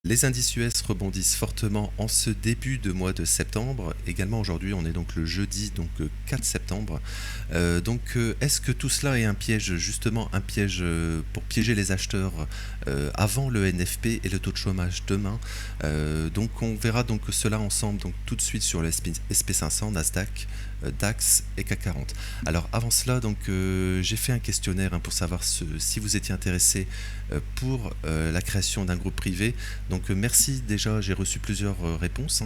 Les indices US rebondissent fortement en ce début de mois de septembre. Également aujourd'hui, on est donc le jeudi, donc 4 septembre. Est-ce que tout cela est un piège, justement un piège pour piéger les acheteurs avant le NFP et le taux de chômage demain? Donc on verra donc cela ensemble donc tout de suite sur le SP500, Nasdaq, DAX et CAC 40. Alors avant cela, j'ai fait un questionnaire pour savoir si vous étiez intéressé pour la création d'un groupe privé. Merci déjà, j'ai reçu plusieurs réponses.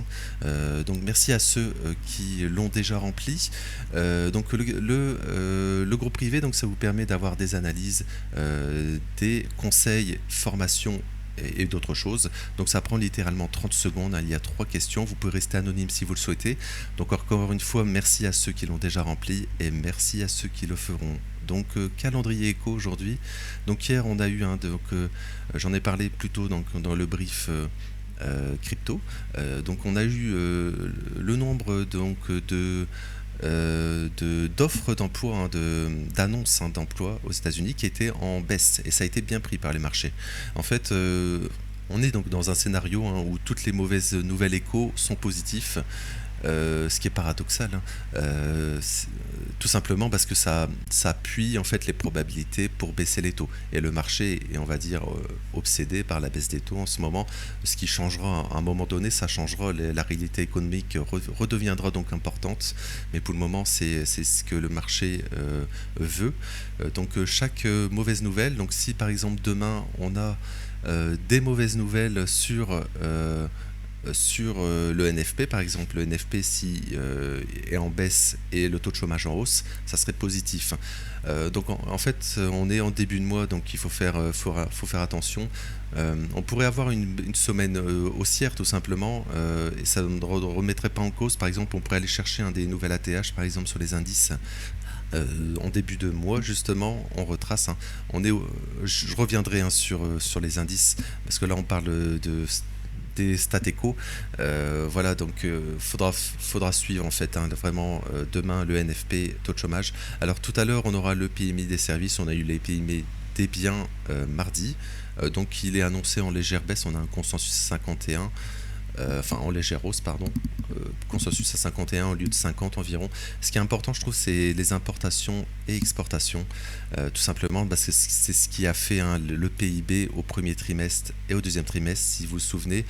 Donc merci à ceux qui l'ont déjà rempli. Le groupe privé, donc ça vous permet d'avoir des analyses, des conseils, formations et d'autres choses. Donc ça prend littéralement 30 secondes, il y a 3 questions, vous pouvez rester anonyme si vous le souhaitez. Donc encore une fois, merci à ceux qui l'ont déjà rempli et merci à ceux qui le feront. Calendrier éco aujourd'hui. Donc hier on a eu j'en ai parlé plus tôt dans le brief crypto. On a eu le nombre d'offres d'emploi, d'annonces d'emploi aux États-Unis qui étaient en baisse et ça a été bien pris par les marchés. En fait, on est donc dans un scénario où toutes les mauvaises nouvelles échos sont positifs. Ce qui est paradoxal, tout simplement parce que ça appuie en fait les probabilités pour baisser les taux. Et le marché est, on va dire, obsédé par la baisse des taux en ce moment, ce qui changera à un moment donné, ça changera, la réalité économique redeviendra donc importante, mais pour le moment c'est ce que le marché veut. Chaque mauvaise nouvelle, donc si par exemple demain on a des mauvaises nouvelles sur le NFP, par exemple, le NFP est en baisse et le taux de chômage en hausse, ça serait positif. En fait, on est en début de mois, donc il faut faire attention. On pourrait avoir une semaine haussière tout simplement, et ça ne remettrait pas en cause. Par exemple, on pourrait aller chercher un des nouvelles ATH, par exemple, sur les indices. En début de mois justement on retrace je reviendrai sur les indices parce que là on parle des stats éco. Faudra suivre en fait vraiment demain le NFP, taux de chômage. Alors tout à l'heure on aura le PMI des services, on a eu les PMI des biens mardi, donc il est annoncé en légère baisse, on a un consensus 51, en légère hausse, pardon, consensus à 51 au lieu de 50 environ. Ce qui est important, je trouve, c'est les importations et exportations, tout simplement parce que c'est ce qui a fait le PIB au premier trimestre et au deuxième trimestre, si vous vous souvenez.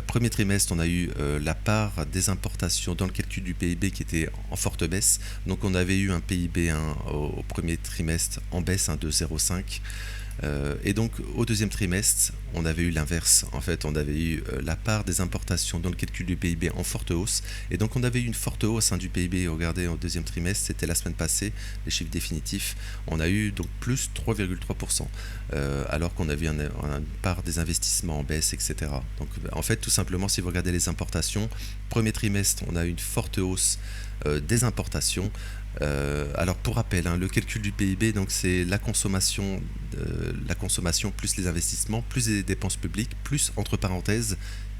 Premier trimestre, on a eu la part des importations dans le calcul du PIB qui était en forte baisse. Donc on avait eu un PIB au premier trimestre en baisse de 0,5. Et donc au deuxième trimestre, on avait eu l'inverse. En fait, on avait eu la part des importations dans le calcul du PIB en forte hausse. Et donc on avait eu une forte hausse du PIB. Regardez, au deuxième trimestre, c'était la semaine passée, les chiffres définitifs. On a eu donc plus 3,3%, alors qu'on avait une part des investissements en baisse, etc. Donc en fait, tout simplement, si vous regardez les importations, premier trimestre, on a eu une forte hausse des importations. Alors pour rappel, le calcul du PIB, donc c'est la consommation plus les investissements, plus les dépenses publiques, plus entre parenthèses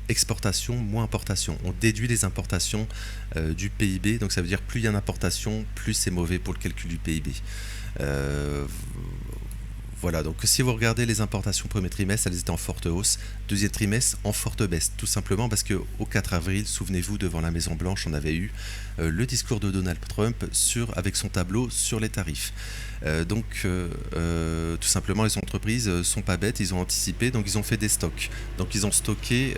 exportation moins importation. On déduit les importations du PIB, donc ça veut dire plus il y a d'importation, plus c'est mauvais pour le calcul du PIB. Voilà, donc si vous regardez les importations premier trimestre, elles étaient en forte hausse, deuxième trimestre en forte baisse, tout simplement parce qu'au 4 avril, souvenez-vous, devant la Maison Blanche, on avait eu le discours de Donald Trump avec son tableau sur les tarifs. Tout simplement, les entreprises sont pas bêtes, ils ont anticipé, donc ils ont fait des stocks. Donc ils ont stocké,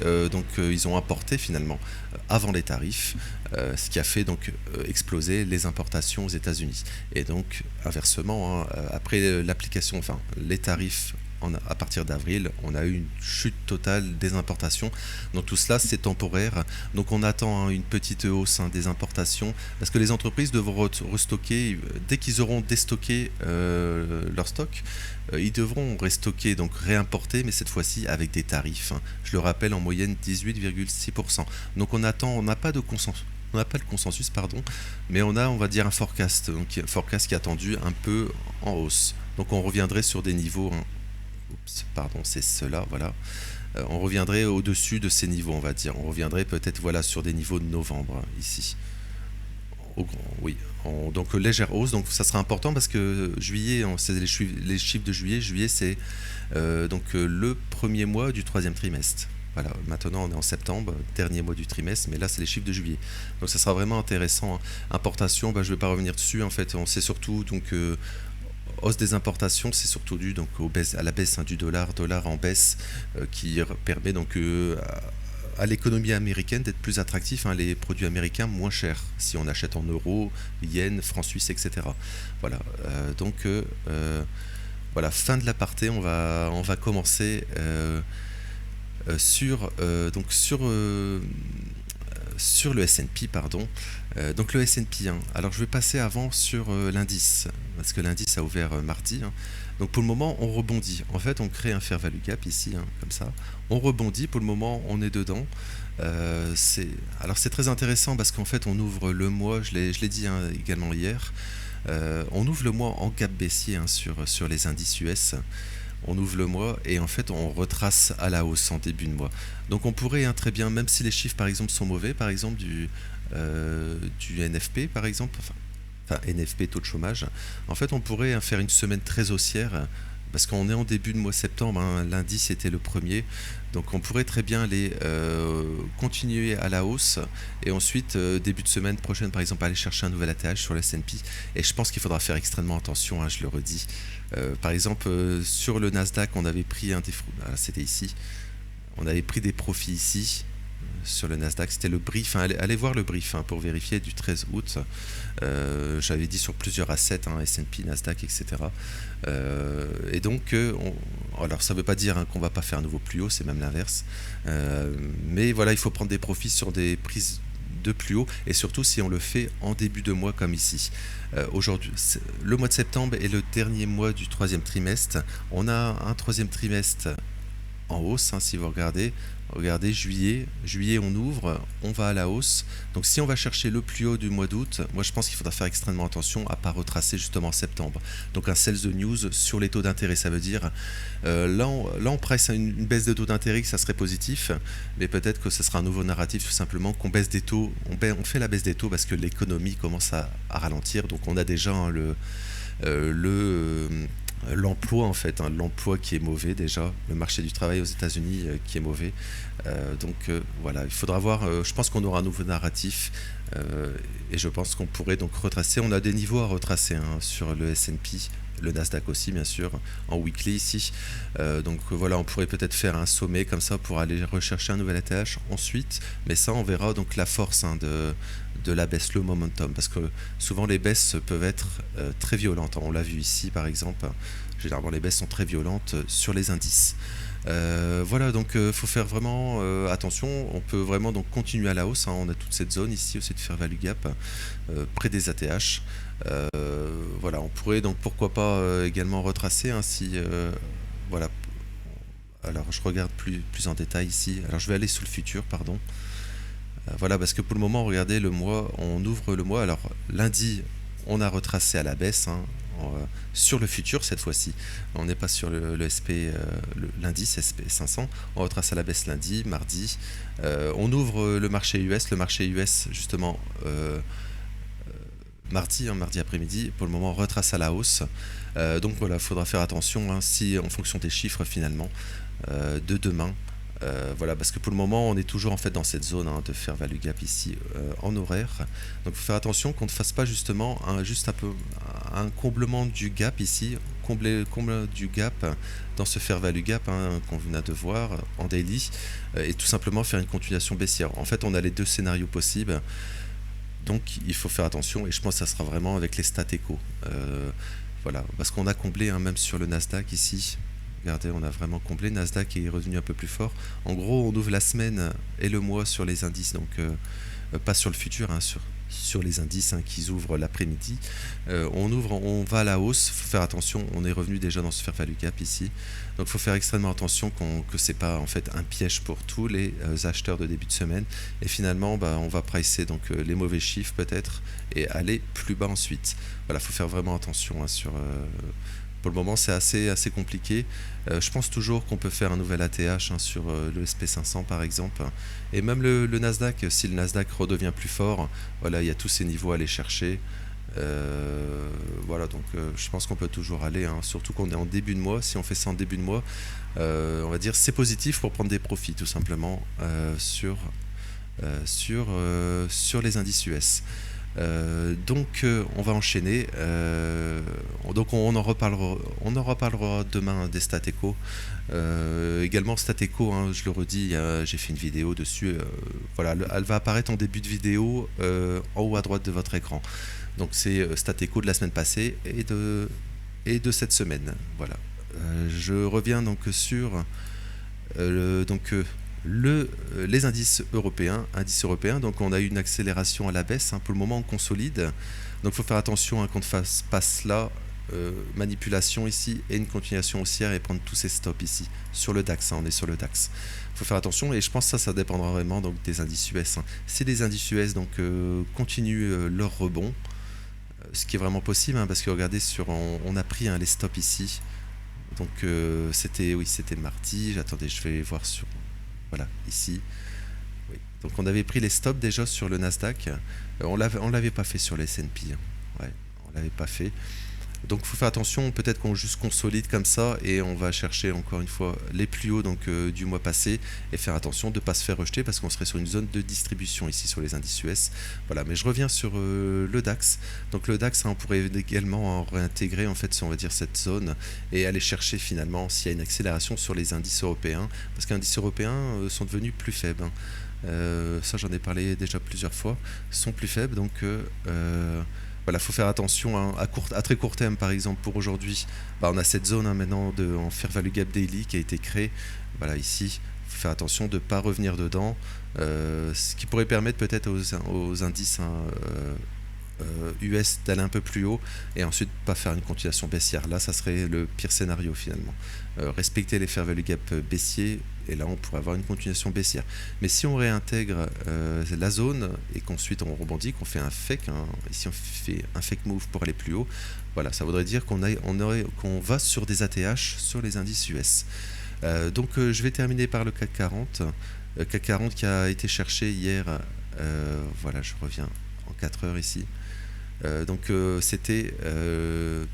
ils ont importé finalement avant les tarifs, ce qui a fait exploser les importations aux États-Unis. Et donc inversement, après l'application, les tarifs à partir d'avril, on a eu une chute totale des importations. Donc tout cela, c'est temporaire. Donc on attend une petite hausse des importations parce que les entreprises devront restocker dès qu'ils auront déstocké leur stock. Ils devront restocker, donc réimporter, mais cette fois-ci avec des tarifs. Je le rappelle, en moyenne 18,6%. Donc on n'a pas de consensus. On n'a pas le consensus, mais on va dire, un forecast, donc un forecast qui est attendu un peu en hausse. Donc on reviendrait sur des niveaux, c'est cela, voilà. On reviendrait au-dessus de ces niveaux, on va dire. On reviendrait peut-être sur des niveaux de novembre, ici. Oui, donc légère hausse, donc ça sera important parce que juillet, c'est les chiffres de juillet. Juillet, c'est le premier mois du troisième trimestre. Voilà, maintenant on est en septembre, dernier mois du trimestre, mais là c'est les chiffres de juillet. Donc ça sera vraiment intéressant, hein. Importation, je ne vais pas revenir dessus. En fait, on sait surtout donc hausse des importations, c'est surtout dû donc à la baisse, hein, du dollar en baisse, qui permet donc à l'économie américaine d'être plus attractif, hein, les produits américains moins chers si on achète en euros, yens, francs suisses, etc. Voilà, voilà, fin de l'aparté, on va commencer sur le S&P, pardon. Donc le S&P, hein. Alors je vais passer avant sur l'indice, parce que l'indice a ouvert mardi, hein. Donc pour le moment, on rebondit. En fait, on crée un fair value gap ici, hein, comme ça. On rebondit, pour le moment, on est dedans. Alors c'est très intéressant parce qu'en fait, on ouvre le mois, je l'ai dit, hein, également hier, on ouvre le mois en gap baissier, hein, sur les indices US. On ouvre le mois et en fait on retrace à la hausse en début de mois. Donc on pourrait, hein, très bien, même si les chiffres par exemple sont mauvais, par exemple du NFP par exemple, enfin NFP taux de chômage, en fait on pourrait, hein, faire une semaine très haussière parce qu'on est en début de mois septembre, hein, lundi c'était le premier, donc on pourrait très bien aller continuer à la hausse et ensuite début de semaine prochaine par exemple aller chercher un nouvel ATH sur le S&P. Et je pense qu'il faudra faire extrêmement attention, hein, je le redis. Par exemple, sur le Nasdaq, on avait pris c'était ici, on avait pris des profits ici. Sur le Nasdaq, c'était le brief, hein, allez voir le brief, hein, pour vérifier, du 13 août. J'avais dit sur plusieurs assets, hein, S&P, Nasdaq, etc. Et donc, alors ça ne veut pas dire, hein, qu'on ne va pas faire un nouveau plus haut, c'est même l'inverse. Mais voilà, il faut prendre des profits sur des prises de plus haut, et surtout si on le fait en début de mois comme ici. Aujourd'hui, le mois de septembre est le dernier mois du troisième trimestre. On a un troisième trimestre en hausse, hein, si vous regardez juillet, on ouvre, on va à la hausse. Donc si on va chercher le plus haut du mois d'août, moi je pense qu'il faudra faire extrêmement attention à ne pas retracer justement en septembre. Donc un sell the news sur les taux d'intérêt, ça veut dire là on presse une baisse de taux d'intérêt, que ça serait positif, mais peut-être que ce sera un nouveau narratif tout simplement, qu'on baisse des taux, on fait la baisse des taux parce que l'économie commence à ralentir. Donc on a déjà, hein, l'emploi en fait, hein, l'emploi qui est mauvais déjà, le marché du travail aux États-Unis qui est mauvais. Voilà, il faudra voir, je pense qu'on aura un nouveau narratif, et je pense qu'on pourrait donc retracer. On a des niveaux à retracer, hein, sur le S&P, le Nasdaq aussi bien sûr, en weekly ici. Voilà, on pourrait peut-être faire un sommet comme ça pour aller rechercher un nouvel ATH ensuite, mais ça on verra donc la force, hein, de la baisse, le momentum, parce que souvent les baisses peuvent être très violentes. On l'a vu ici par exemple, généralement les baisses sont très violentes sur les indices. Voilà, donc faut faire vraiment attention. On peut vraiment donc continuer à la hausse, hein. On a toute cette zone ici aussi de fair value gap, près des ATH. Voilà, on pourrait donc pourquoi pas également retracer, hein, si voilà. Alors je regarde plus en détail ici. Alors je vais aller sous le futur, pardon. Voilà, parce que pour le moment, regardez le mois, on ouvre le mois. Alors lundi, on a retracé à la baisse, hein, sur le futur cette fois-ci. On n'est pas sur le SP, l'indice SP 500. On retrace à la baisse lundi, mardi. On ouvre le marché US. Le marché US, justement, mardi, hein, mardi après-midi, pour le moment, retrace à la hausse. Donc voilà, il faudra faire attention, hein, si en fonction des chiffres finalement de demain. Voilà, parce que pour le moment on est toujours en fait dans cette zone, hein, de fair value gap ici, en horaire. Donc il faut faire attention qu'on ne fasse pas justement juste un peu un comblement du gap ici, comble du gap dans ce fair value gap, hein, qu'on vient de voir en daily, et tout simplement faire une continuation baissière. En fait on a les deux scénarios possibles, donc il faut faire attention, et je pense que ça sera vraiment avec les stats éco. Voilà, parce qu'on a comblé, hein, même sur le Nasdaq ici. Regardez, on a vraiment comblé. Nasdaq est revenu un peu plus fort. En gros, on ouvre la semaine et le mois sur les indices, donc pas sur le futur, hein, sur les indices, hein, qui ouvrent l'après-midi. On va à la hausse. Il faut faire attention. On est revenu déjà dans ce fair value gap ici. Donc, il faut faire extrêmement attention que c'est pas en fait un piège pour tous les acheteurs de début de semaine. Et finalement, on va pricer donc les mauvais chiffres peut-être et aller plus bas ensuite. Voilà, il faut faire vraiment attention, hein, pour le moment, c'est assez compliqué. Je pense toujours qu'on peut faire un nouvel ATH, hein, sur le SP500 par exemple. Et même le Nasdaq, si le Nasdaq redevient plus fort, voilà, il y a tous ces niveaux à aller chercher. Voilà, donc je pense qu'on peut toujours aller, hein, surtout qu'on est en début de mois. Si on fait ça en début de mois, on va dire c'est positif pour prendre des profits tout simplement sur les indices US. Donc on va enchaîner. Donc on en reparlera demain des Stateco. Également Stateco, hein, je le redis, j'ai fait une vidéo dessus. Voilà, elle va apparaître en début de vidéo en haut à droite de votre écran. Donc c'est Stateco de la semaine passée et de cette semaine. Voilà. Je reviens donc sur les indices européens. Donc on a eu une accélération à la baisse, hein, pour le moment on consolide. Donc il faut faire attention, hein, qu'on ne fasse pas cela. Manipulation ici et une continuation haussière et prendre tous ces stops ici sur le DAX, hein, on est sur le DAX. Il faut faire attention et je pense que ça dépendra vraiment donc des indices US, hein. Si les indices US donc continuent leur rebond, ce qui est vraiment possible, hein, parce que regardez on a pris, hein, les stops ici. Donc c'était mardi. Attendez, je vais voir sur, voilà, ici. Oui. Donc on avait pris les stops déjà sur le Nasdaq. On l'avait pas fait sur les S&P, hein. Ouais, on l'avait pas fait. Donc il faut faire attention, peut-être qu'on juste consolide comme ça et on va chercher encore une fois les plus hauts donc, du mois passé et faire attention de ne pas se faire rejeter parce qu'on serait sur une zone de distribution ici sur les indices US. Voilà, mais je reviens sur le DAX. Donc le DAX, hein, on pourrait également en réintégrer en fait, on va dire, cette zone et aller chercher finalement s'il y a une accélération sur les indices européens parce que les indices européens sont devenus plus faibles, hein. Ça j'en ai parlé déjà plusieurs fois, sont plus faibles donc voilà, faut faire attention, hein, à très court terme par exemple pour aujourd'hui. On a cette zone, hein, maintenant en Fair Value Gap Daily qui a été créée. Voilà, ici, il faut faire attention de ne pas revenir dedans, ce qui pourrait permettre peut-être aux indices, hein, US d'aller un peu plus haut et ensuite pas faire une continuation baissière. Là, ça serait le pire scénario finalement. Respecter les Fair Value Gap baissiers et là on pourrait avoir une continuation baissière. Mais si on réintègre la zone et qu'ensuite on rebondit, qu'on fait un fake, hein, ici on fait un fake move pour aller plus haut, voilà, ça voudrait dire qu'on va sur des ATH sur les indices US. Donc je vais terminer par le CAC 40. CAC 40 qui a été cherché hier, voilà, je reviens en 4 heures ici. C'était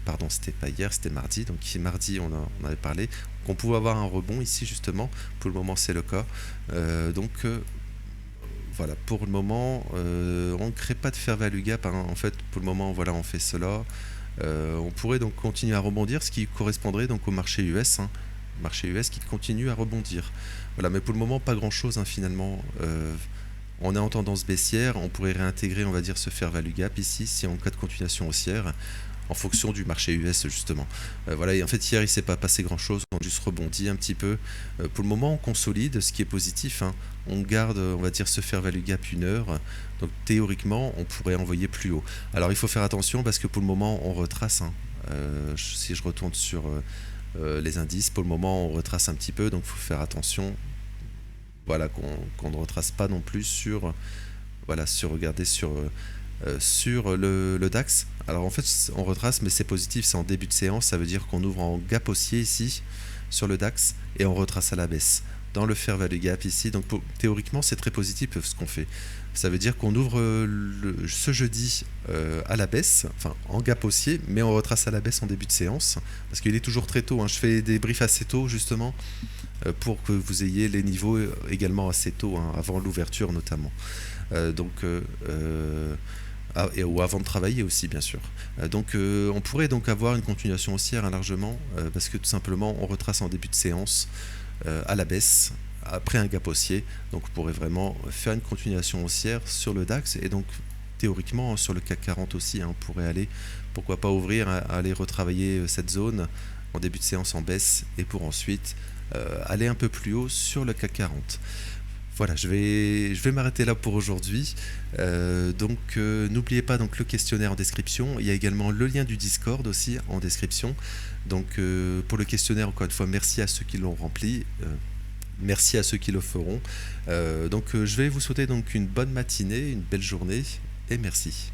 pas hier, c'était mardi. Donc mardi, on en avait parlé qu'on pouvait avoir un rebond ici justement. Pour le moment, c'est le cas. Voilà, pour le moment, on ne crée pas de fair value gap, hein. En fait, pour le moment, voilà, on fait cela. On pourrait donc continuer à rebondir, ce qui correspondrait donc au marché US, hein. Marché US qui continue à rebondir. Voilà, mais pour le moment, pas grand-chose, hein, finalement. On est en tendance baissière, on pourrait réintégrer, on va dire, ce fair value gap ici, si en cas de continuation haussière, en fonction du marché US justement. Voilà, et en fait hier il ne s'est pas passé grand chose, on a juste rebondi un petit peu. Pour le moment on consolide, ce qui est positif, hein. On garde, on va dire, ce fair value gap 1 heure, donc théoriquement on pourrait envoyer plus haut. Alors il faut faire attention parce que pour le moment on retrace, hein. Si je retourne sur les indices, pour le moment on retrace un petit peu, donc il faut faire attention. Voilà, qu'on ne retrace pas non plus regardez sur le DAX. Alors en fait on retrace mais c'est positif, c'est en début de séance, ça veut dire qu'on ouvre en gap haussier ici sur le DAX et on retrace à la baisse dans le fair value gap ici. Donc théoriquement c'est très positif ce qu'on fait. Ça veut dire qu'on ouvre ce jeudi à la baisse, enfin en gap haussier, mais on retrace à la baisse en début de séance parce qu'il est toujours très tôt, hein. Je fais des briefs assez tôt justement pour que vous ayez les niveaux également assez tôt, hein, avant l'ouverture notamment. Ou avant de travailler aussi bien sûr. On pourrait donc avoir une continuation haussière, hein, largement, parce que tout simplement on retrace en début de séance à la baisse après un gap haussier, donc on pourrait vraiment faire une continuation haussière sur le DAX et donc théoriquement sur le CAC 40 aussi, hein, on pourrait aller, pourquoi pas ouvrir, aller retravailler cette zone en début de séance en baisse et pour ensuite aller un peu plus haut sur le CAC 40. Voilà, je vais m'arrêter là pour aujourd'hui. N'oubliez pas donc le questionnaire en description. Il y a également le lien du Discord aussi en description. Donc pour le questionnaire, encore une fois, merci à ceux qui l'ont rempli. Merci à ceux qui le feront. Je vais vous souhaiter donc une bonne matinée, une belle journée et merci.